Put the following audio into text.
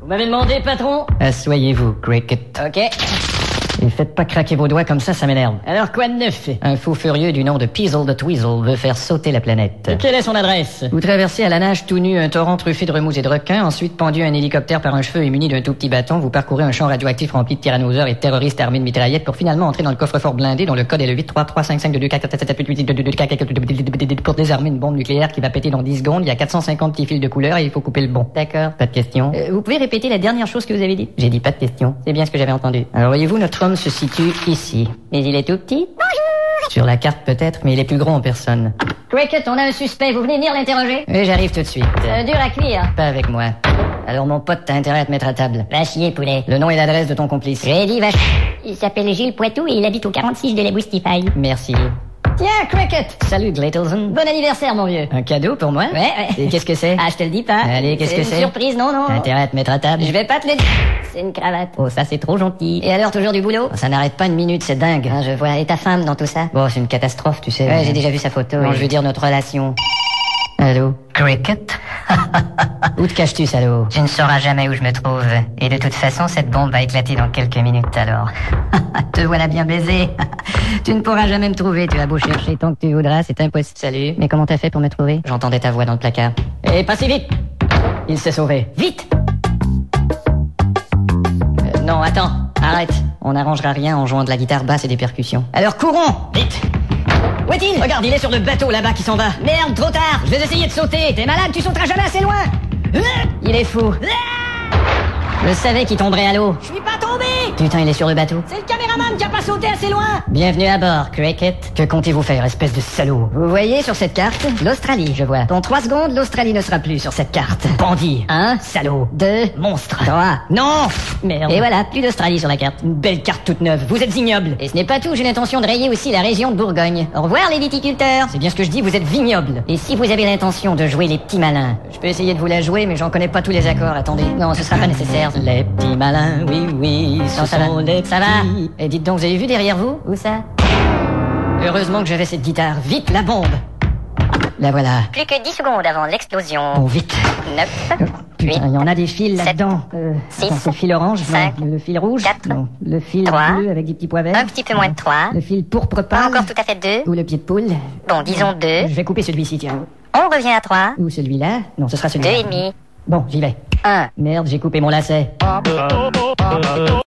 Vous m'avez demandé, patron? Asseyez-vous, Cricket. Ok. Et faites pas craquer vos doigts comme ça m'énerve. Alors quoi de neuf? Un fou furieux du nom de Peasel the Tweezle veut faire sauter la planète. Et quelle est son adresse? Vous traversez à la nage tout nu un torrent truffé de remous et de requins, ensuite pendu à un hélicoptère par un cheveu et muni d'un tout petit bâton, vous parcourez un champ radioactif rempli de tyrannosaures et de terroristes armés de mitraillettes pour finalement entrer dans le coffre-fort blindé dont le code est le 8333552247788 pour désarmer une bombe nucléaire qui va péter dans 10 secondes. Il y a 450 petits fils de couleur et il faut couper le bon. D'accord, pas de question. Vous pouvez répéter la dernière chose que vous avez dit? J'ai dit pas de question. C'est bien ce que j'avais entendu. Alors voyez-vous, notre homme se situe ici. Mais il est tout petit? Bonjour! Sur la carte peut-être, mais il est plus gros en personne. Cricket, on a un suspect, vous venez venir l'interroger? Oui, j'arrive tout de suite. Dur à cuire. Pas avec moi. Alors mon pote, t'as intérêt à te mettre à table. Va chier, poulet. Le nom et l'adresse de ton complice. J'ai dit vache. Il s'appelle Gilles Poitou et il habite au 46 de la Boustify. Merci. Tiens, Cricket! Salut, Glazelson. Bon anniversaire, mon vieux. Un cadeau pour moi? Ouais. Et qu'est-ce que c'est? Ah, je te le dis pas. Allez, qu'est-ce que c'est? Une surprise, non. T'as intérêt à te mettre à table? Je vais pas te le dire. C'est une cravate. Oh, ça c'est trop gentil. Et alors, toujours du boulot? Ça n'arrête pas une minute, c'est dingue. Ah, je vois. Et ta femme dans tout ça? Bon, c'est une catastrophe, tu sais. Ouais, j'ai déjà vu sa photo. Non, je veux dire notre relation. Allô? Cricket? Où te caches-tu, salaud? Tu ne sauras jamais où je me trouve. Et de toute façon, cette bombe va éclater dans quelques minutes alors. Te voilà bien baisé. Tu ne pourras jamais me trouver, tu as beau chercher tant que tu voudras, c'est impossible. Salut. Mais comment t'as fait pour me trouver? J'entendais ta voix dans le placard. Et passez vite! Il s'est sauvé. Vite! Non, attends, arrête. On n'arrangera rien en jouant de la guitare basse et des percussions. Alors courons! Vite! Où est-il? Regarde, il est sur le bateau là-bas qui s'en va. Merde, trop tard! Je vais essayer de sauter! T'es malade, tu sauteras jamais assez loin! Il est fou. Je savais qu'il tomberait à l'eau. Je suis pas tombé! Putain, il est sur le bateau. C'est le caméraman qui a pas sauté assez loin! Bienvenue à bord, Cricket. Que comptez-vous faire, espèce de salaud? Vous voyez sur cette carte l'Australie, je vois. Dans 3 secondes, l'Australie ne sera plus sur cette carte. Bandit! 1, salaud. 2, Monstre! 3. Non! Merde! Et voilà, plus d'Australie sur la carte. Une belle carte toute neuve, vous êtes ignoble! Et ce n'est pas tout, j'ai l'intention de rayer aussi la région de Bourgogne. Au revoir les viticulteurs. C'est bien ce que je dis, vous êtes vignoble! Et si vous avez l'intention de jouer les petits malins? Je peux essayer de vous la jouer, mais j'en connais pas tous les accords, attendez. Non, ce sera pas nécessaire. Les petits malins, oui, oui, Non, ce ça va. sont les petits. Ça va. Et dites donc, vous avez vu derrière vous? Où ça? Heureusement que j'avais cette guitare. Vite, la bombe! La voilà. Plus que 10 secondes avant l'explosion. Bon, vite. 9, Putain, il y en a des fils sept, là-dedans. six, Attends, c'est le fil orange, cinq, non. Le fil rouge, quatre, non. Le fil 3, bleu avec des petits pois verts. un petit peu moins de 3. Le fil pourpre pâle. Encore tout à fait 2. Ou le pied de poule. Bon, disons 2. Je vais couper celui-ci, tiens. On revient à 3. Ou celui-là. Non, ce sera 2 celui-là. et demi. Bon, j'y vais. 1. Merde, j'ai coupé mon lacet.